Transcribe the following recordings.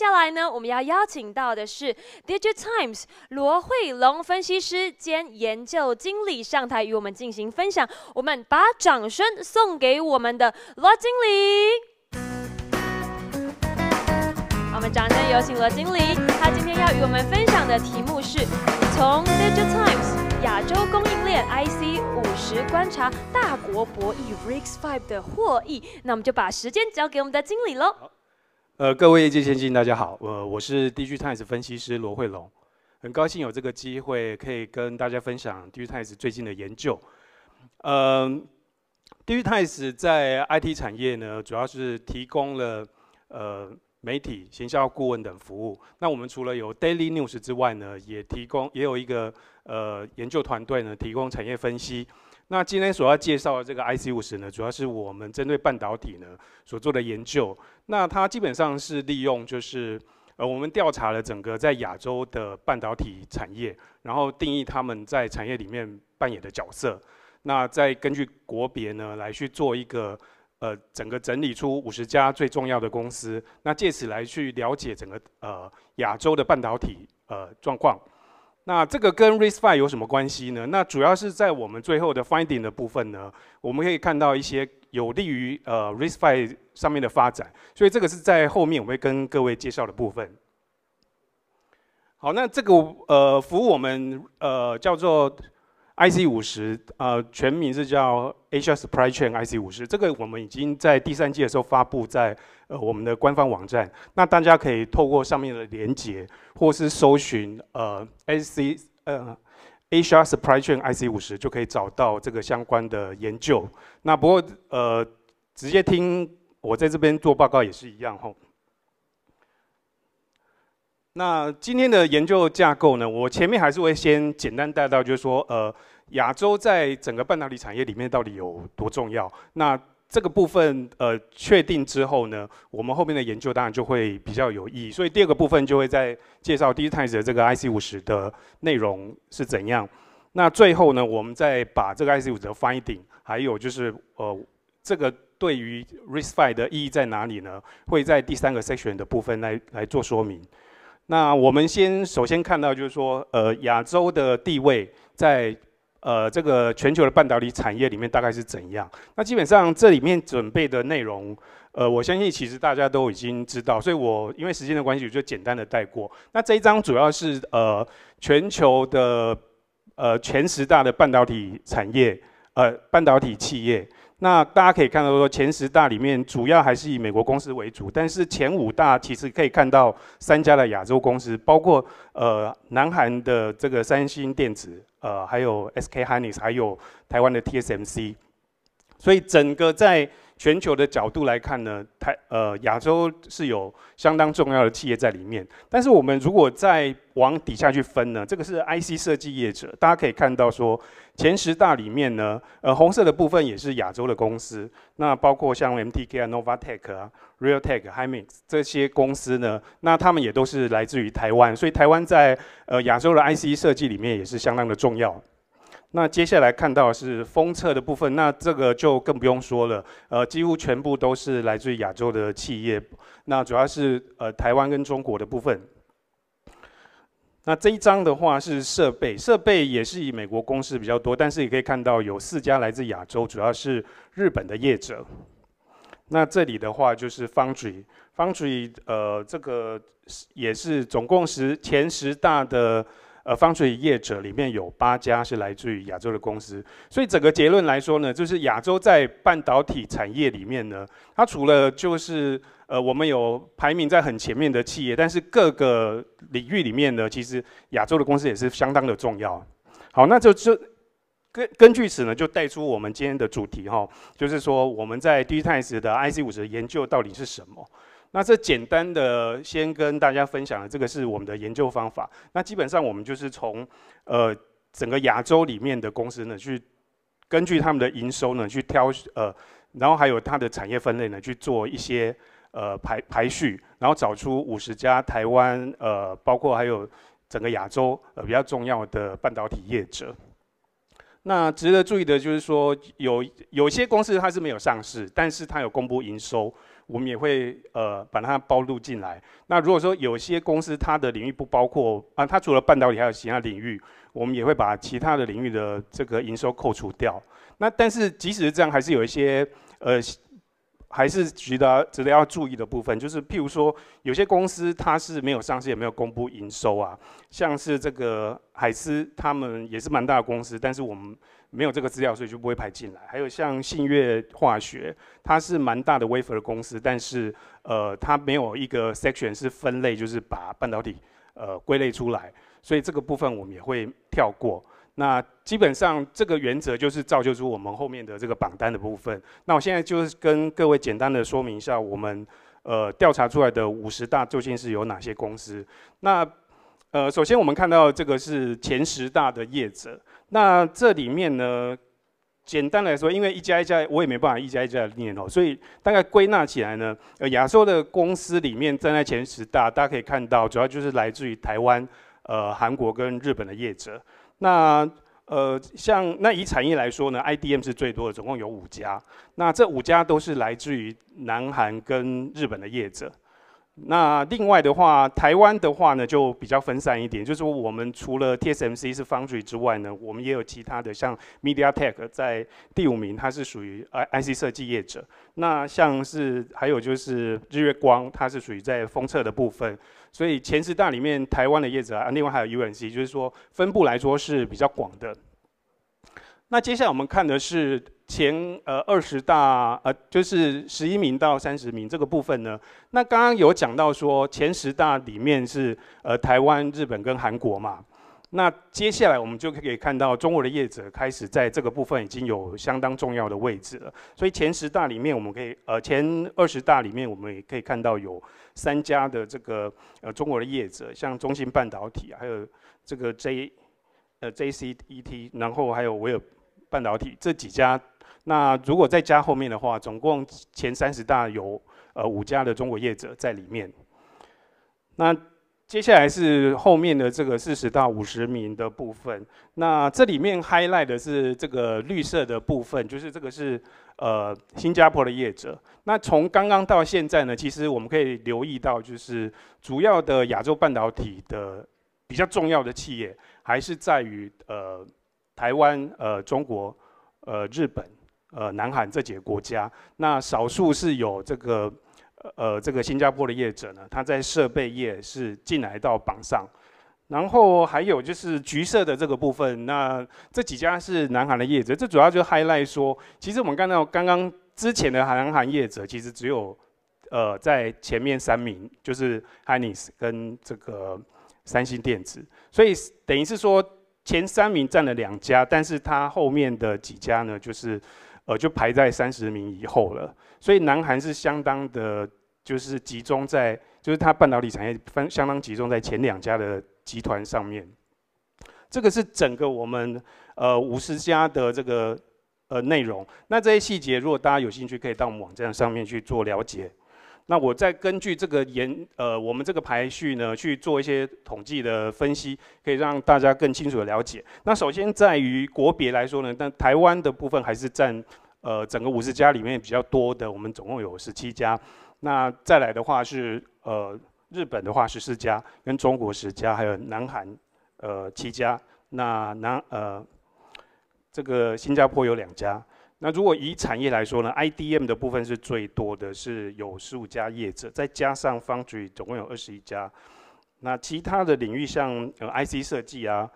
下来呢，我们要邀请到的是 DIGITIMES 罗慧龙分析师兼研究经理上台与我们进行分享。我们把掌声送给我们的罗经理。我们掌声有请罗经理，他今天要与我们分享的题目是从 DIGITIMES 亚洲供应链 IC50观察大国博弈 RISC-V 的获益。那我们就把时间交给我们的经理喽。各位业界先进，大家好，我是 DIGITIMES 分析师罗慧龙，很高兴有这个机会可以跟大家分享 DIGITIMES 最近的研究。DIGITIMES 在 IT 产业呢，主要是提供了媒体、行销顾问等服务。那我们除了有 Daily News 之外呢，也有一个研究团队呢，提供产业分析。那今天所要介绍的这个 IC50呢，主要是我们针对半导体呢所做的研究。那它基本上是利用就是我们调查了整个在亚洲的半导体产业，然后定义他们在产业里面扮演的角色。那再根据国别呢来去做一个整个整理出50家最重要的公司，那借此来去了解整个亚洲的半导体状况。那这个跟 RISC-V 有什么关系呢？那主要是在我们最后的 finding 的部分呢，我们可以看到一些有利于RISC-V 上面的发展，所以这个是在后面我会跟各位介绍的部分。好，那这个服务我们叫做 IC50，全名是叫 Asia Supply Chain IC50。这个我们已经在第3季的时候发布在我们的官方网站，那大家可以透过上面的连结，或是搜寻Asia Supply Chain IC50，就可以找到这个相关的研究。那不过直接听我在这边做报告也是一样吼。那今天的研究架构呢，我前面还是会先简单带到，就是说亚洲在整个半导体产业里面到底有多重要。那这个部分确定之后呢，我们后面的研究当然就会比较有意义。所以第2个部分就会在介绍 DIGITIMES 的这个 IC50的内容是怎样。那最后呢，我们再把这个 IC50的 finding， 还有就是这个对于 RISC-V 的意义在哪里呢？会在第3个 section 的部分来做说明。那我们首先看到就是说，亚洲的地位在这个全球的半导体产业里面大概是怎样？那基本上这里面准备的内容，我相信其实大家都已经知道，所以我因为时间的关系，我就简单的带过。那这一章主要是全球的前10大的半导体产业，半导体企业。那大家可以看到说，前10大里面主要还是以美国公司为主，但是前5大其实可以看到3家的亚洲公司，包括南韩的这个三星电子，还有 SK hynix， 还有台湾的 TSMC。所以整个在全球的角度来看呢，亚洲是有相当重要的企业在里面。但是我们如果再往底下去分呢，这个是 IC 设计业者，大家可以看到说，前10大里面呢，红色的部分也是亚洲的公司，那包括像 MTK 啊、Novatek 啊、Realtek、Hynix 这些公司呢，那他们也都是来自于台湾，所以台湾在亚洲的 IC 设计里面也是相当的重要。那接下来看到的是封测的部分，那这个就更不用说了，几乎全部都是来自于亚洲的企业，那主要是台湾跟中国的部分。那这一章的话是设备也是以美国公司比较多，但是也可以看到有4家来自亚洲，主要是日本的业者。那这里的话就是 Foundry， 这个也是总共前10大的Foundry 业者里面有8家是来自于亚洲的公司，所以整个结论来说呢，就是亚洲在半导体产业里面呢，它除了就是我们有排名在很前面的企业，但是各个领域里面呢，其实亚洲的公司也是相当的重要。好，那根据此呢，就带出我们今天的主题哈，就是说我们在 DIGITIMES 的 IC50的研究到底是什么？那这简单的先跟大家分享的这个是我们的研究方法。那基本上我们就是从整个亚洲里面的公司呢，去根据他们的营收呢去挑然后还有它的产业分类呢去做一些排序，然后找出50家台湾包括还有整个亚洲比较重要的半导体业者。那值得注意的就是说，有些公司它是没有上市，但是它有公布营收。我们也会把它包入进来。那如果说有些公司它的领域不包括它除了半导体还有其他领域，我们也会把其他的领域的这个营收扣除掉。那但是即使是这样，还是有一些还是值得要注意的部分，就是譬如说，有些公司它是没有上市，也没有公布营收啊，像是这个海思，他们也是蛮大的公司，但是我们没有这个资料，所以就不会排进来。还有像信越化学，它是蛮大的 wafer 的公司，但是它没有一个 section 是分类，就是把半导体归类出来，所以这个部分我们也会跳过。那基本上这个原则就是造就出我们后面的这个榜单的部分。那我现在就是跟各位简单的说明一下，我们调查出来的50大究竟是有哪些公司。那首先我们看到这个是前10大的业者。那这里面呢，简单来说，因为一家一家我也没办法一家一家的念哦，所以大概归纳起来呢，亚洲的公司里面站在前10大，大家可以看到，主要就是来自于台湾、韩国跟日本的业者。那像那以产业来说呢 ，IDM 是最多的，总共有5家。那这5家都是来自于南韩跟日本的业者。那另外的话，台湾的话呢就比较分散一点，就是说我们除了 TSMC 是 Foundry 之外呢，我们也有其他的，像 MediaTek 在第5名，它是属于IC 设计业者。那像是还有就是日月光，它是属于在封测的部分。所以前10大里面，台湾的业者另外还有 UMC， 就是说分布来说是比较广的。那接下来我们看的是前20大，就是11名到30名这个部分呢。那刚刚有讲到说前10大里面是台湾、日本跟韩国嘛。那接下来我们就可以看到中国的业者开始在这个部分已经有相当重要的位置了。所以前10大里面，我们可以前20大里面，我们也可以看到有3家的这个中国的业者，像中芯半导体，还有这个JCET， 然后还有微尔半导体这几家。那如果再加后面的话，总共前30大有5家的中国业者在里面。那接下来是后面的这个40到50名的部分。那这里面 highlight 的是这个绿色的部分，就是这个是新加坡的业者。那从刚刚到现在呢，其实我们可以留意到，就是主要的亚洲半导体的比较重要的企业，还是在于台湾、中国、日本、南韩这几个国家。那少数是有这个新加坡的业者呢，他在设备业是进来到榜上。然后还有就是橘色的这个部分，那这几家是南韩的业者，这主要就 highlight 说，其实我们看到刚刚之前的南韩业者，其实只有在前面3名，就是 Hynix 跟这个三星电子，所以等于是说前3名占了2家，但是它后面的几家呢，就是就排在30名以后了。所以南韩是相当的，就是集中在，就是它半导体产业相当集中在前2家的集团上面。这个是整个我们50家的这个内容。那这些细节，如果大家有兴趣，可以到我们网站上面去做了解。那我再根据这个我们这个排序呢，去做一些统计的分析，可以让大家更清楚的了解。那首先在于国别来说呢，但台湾的部分还是占整个50家里面比较多的，我们总共有17家。那再来的话是日本的话14家，跟中国10家，还有南韩7家。那这个新加坡有2家。那如果以产业来说呢 ，IDM 的部分是最多的，是有15家业者，再加上 Foundry 总共有21家。那其他的领域像IC 设计啊、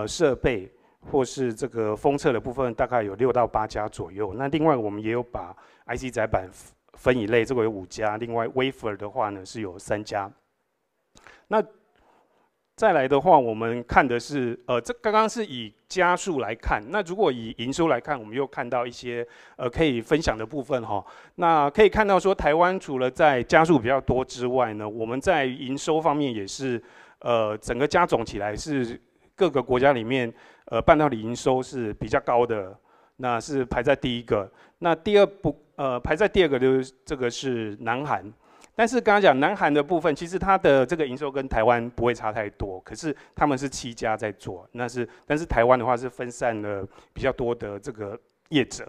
设备或是这个封测的部分，大概有6到8家左右。那另外我们也有把 IC 载板分一类，这个有5家。另外 Wafer 的话呢是有3家。那再来的话，我们看的是这刚刚是以家数来看，那如果以营收来看，我们又看到一些可以分享的部分哈。那可以看到说，台湾除了在家数比较多之外呢，我们在营收方面也是整个加总起来是各个国家里面半导体营收是比较高的，那是排在第1个。那排在第2个就是这个是南韩。但是刚刚讲南韩的部分，其实它的这个营收跟台湾不会差太多，可是他们是7家在做，但是台湾的话是分散了比较多的这个业者。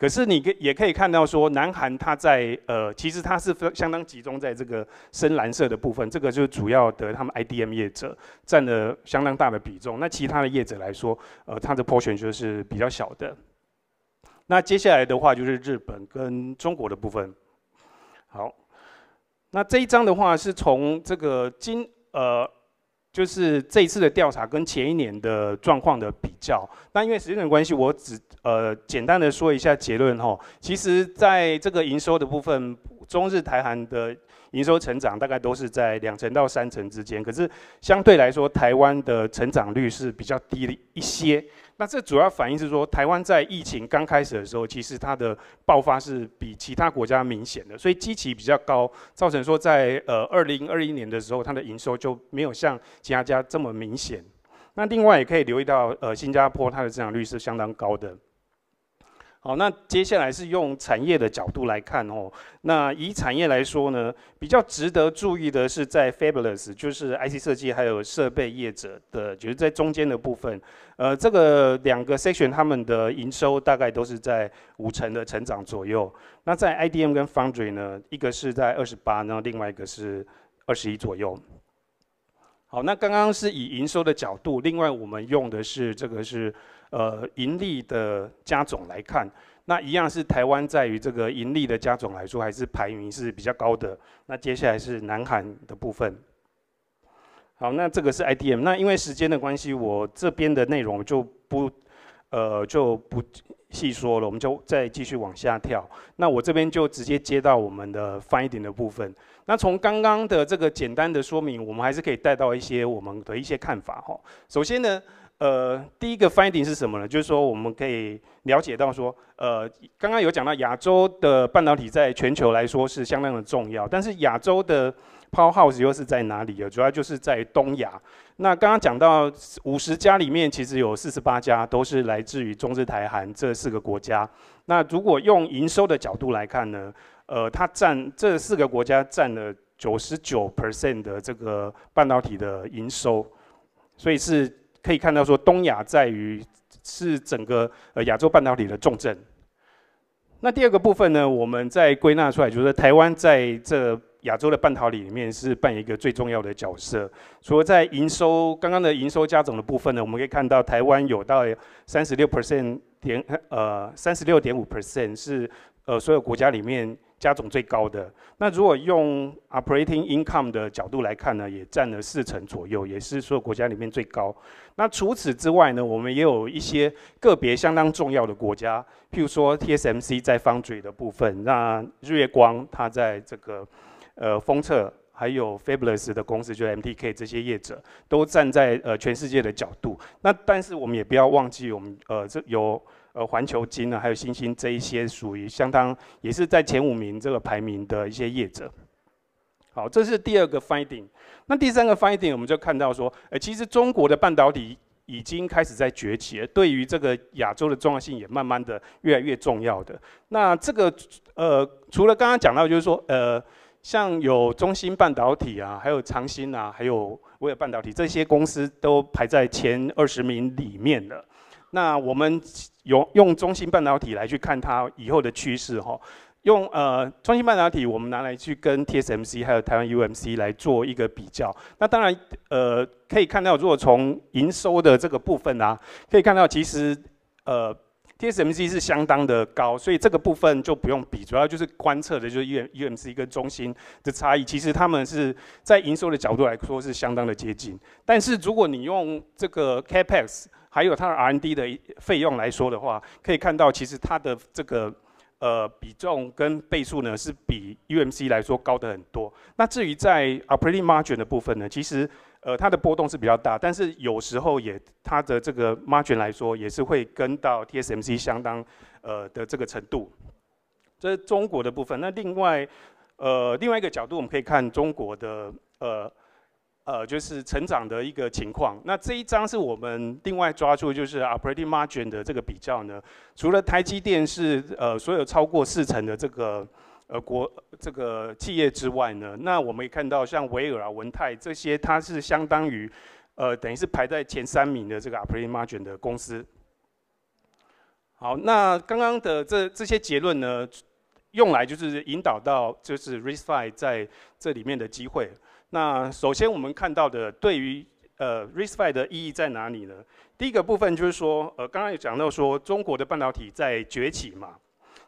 可是也可以看到说，南韩它在其实它是相当集中在这个深蓝色的部分，这个就是主要的他们 IDM 业者占了相当大的比重。那其他的业者来说，它的 portion 就是比较小的。那接下来的话就是日本跟中国的部分。好，那这一张的话是从这个就是这一次的调查跟前一年的状况的比较。那因为时间的关系，我只简单的说一下结论哈。其实在这个营收的部分，中日台韩的营收成长大概都是在2%到3%之间，可是相对来说，台湾的成长率是比较低的一些。那这主要反映是说，台湾在疫情刚开始的时候，其实它的爆发是比其他国家明显的，所以基期比较高，造成说在2021年的时候，它的营收就没有像其他家这么明显。那另外也可以留意到，新加坡它的增长率是相当高的。好，那接下来是用产业的角度来看哦。那以产业来说呢，比较值得注意的是在 Fabless， 就是 IC 设计还有设备业者的，就是在中间的部分。这个2个 section 他们的营收大概都是在5%的成长左右。那在 IDM 跟 Foundry 呢，一个是在28，然后另外一个是21左右。好，那刚刚是以营收的角度，另外我们用的是这个是盈利的加总来看，那一样是台湾在于这个盈利的加总来说，还是排名是比较高的。那接下来是南韩的部分。好，那这个是 IDM。那因为时间的关系，我这边的内容就不细说了，我们就再继续往下跳。那我这边就直接接到我们的 finding 的部分。那从刚刚的这个简单的说明，我们还是可以带到一些我们的一些看法哈。首先呢，第一个 finding 是什么呢？就是说我们可以了解到说，刚刚有讲到亚洲的半导体在全球来说是相当的重要，但是亚洲的 powerhouse 又是在哪里？主要就是在东亚。那刚刚讲到50家里面，其实有48家都是来自于中日台韩这4个国家。那如果用营收的角度来看呢，它这4个国家占了99% 的这个半导体的营收，所以是可以看到说东亚是整个亚洲半导体的重镇。那第二个部分呢，我们再归纳出来，就是台湾在这亚洲的半导体里面是扮演一个最重要的角色。除了在刚刚的营收加总的部分呢，我们可以看到台湾有到36.5% 是所有国家里面加总最高的。那如果用 operating income 的角度来看呢，也占了40%左右，也是所有国家里面最高。那除此之外呢，我们也有一些个别相当重要的国家，譬如说 TSMC 在 Foundry 的部分，那日月光它在这个封测，还有 Fabless 的公司，就是 MTK 这些业者，都站在全世界的角度。那但是我们也不要忘记，我们这有环球晶啊，还有新兴这一些属于相当也是在前5名这个排名的一些业者。好，这是第2个 finding。那第3个 finding 我们就看到说，其实中国的半导体已经开始在崛起了，对于这个亚洲的重要性也慢慢的越来越重要的。那这个除了刚刚讲到，就是说像有中芯半导体啊，还有长芯啊，还有威尔半导体这些公司都排在前20名里面了。那我们用中芯半导体来去看它以后的趋势哈。用中芯半导体，我们拿来去跟 TSMC 还有台湾 UMC 来做一个比较。那当然，可以看到，如果从营收的这个部分啊，可以看到其实TSMC 是相当的高，所以这个部分就不用比，主要就是观测的就是 UMC 跟中芯的差异。其实他们是在营收的角度来说是相当的接近。但是如果你用这个 Capex 还有它的 R&D 的费用来说的话，可以看到其实它的这个比重跟倍数呢是比 UMC 来说高的很多。那至于在 operating margin 的部分呢，其实它的波动是比较大，但是有时候它的这个 margin 来说也是会跟到 TSMC 相当的这个程度。这是中国的部分。那另外一个角度，我们可以看中国的就是成长的一个情况。那这一张是我们另外抓出就是 operating margin 的这个比较呢，除了台积电是所有超过40%的这个这个企业之外呢，那我们也看到像微尔啊、文泰这些，它是相当于等于是排在前3名的这个 operating margin 的公司。好，那刚刚的这些结论呢，用来就是引导到就是 RISC-V 在这里面的机会。那首先我们看到的对于RISC-V 的意义在哪里呢？第一个部分就是说，刚刚有讲到说中国的半导体在崛起嘛。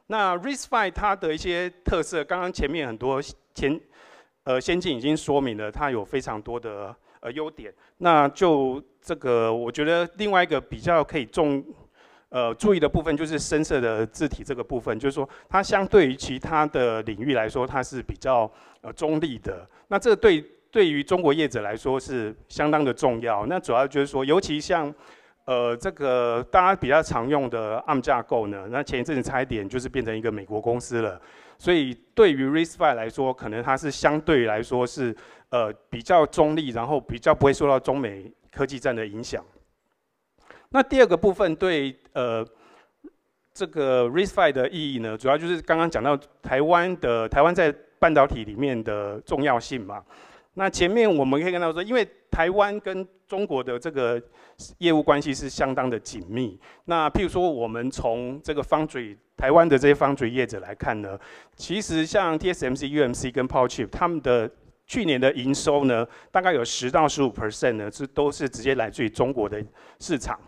那 RISC-V 它的一些特色，刚刚前面很多先进已经说明了，它有非常多的优点。那就这个，我觉得另外一个比较可以注意的部分就是深色的字体这个部分，就是说它相对于其他的领域来说，它是比较中立的。那这对于中国业者来说是相当的重要。那主要就是说，尤其像这个大家比较常用的 ARM 架构呢，那前一阵子差一点就是变成一个美国公司了。所以对于 RISC-V 来说，可能它是相对来说是比较中立，然后比较不会受到中美科技战的影响。那第二个部分对这个 RISC-V 的意义呢，主要就是刚刚讲到台湾在半导体里面的重要性嘛。那前面我们可以看到说，因为台湾跟中国的这个业务关系是相当的紧密。那譬如说，我们从这个 Foundry 台湾的这些 Foundry 业者来看呢，其实像 TSMC、UMC 跟 Powerchip 他们的去年的营收呢，大概有10到15% 呢，都是直接来自于中国的市场。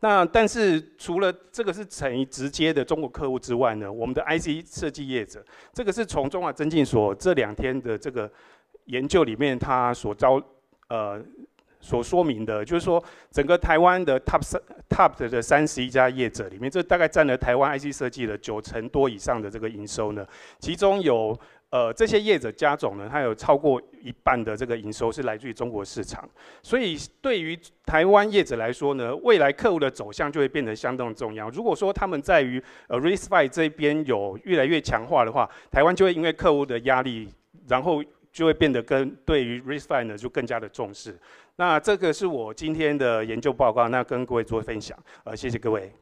那但是除了这个是直接的中国客户之外呢，我们的 IC 设计业者，这个是从中华增进所这2天的这个研究里面它所说明的，就是说整个台湾的 Top 的31家业者里面，这大概占了台湾 IC 设计的90%多以上的这个营收呢，其中有这些业者加总呢，它有超过1半的这个营收是来自于中国市场，所以对于台湾业者来说呢，未来客户的走向就会变得相当重要。如果说他们在于RISC-V 这边有越来越强化的话，台湾就会因为客户的压力，然后就会变得对于 RISC-V 呢就更加的重视。那这个是我今天的研究报告，那跟各位做分享，谢谢各位。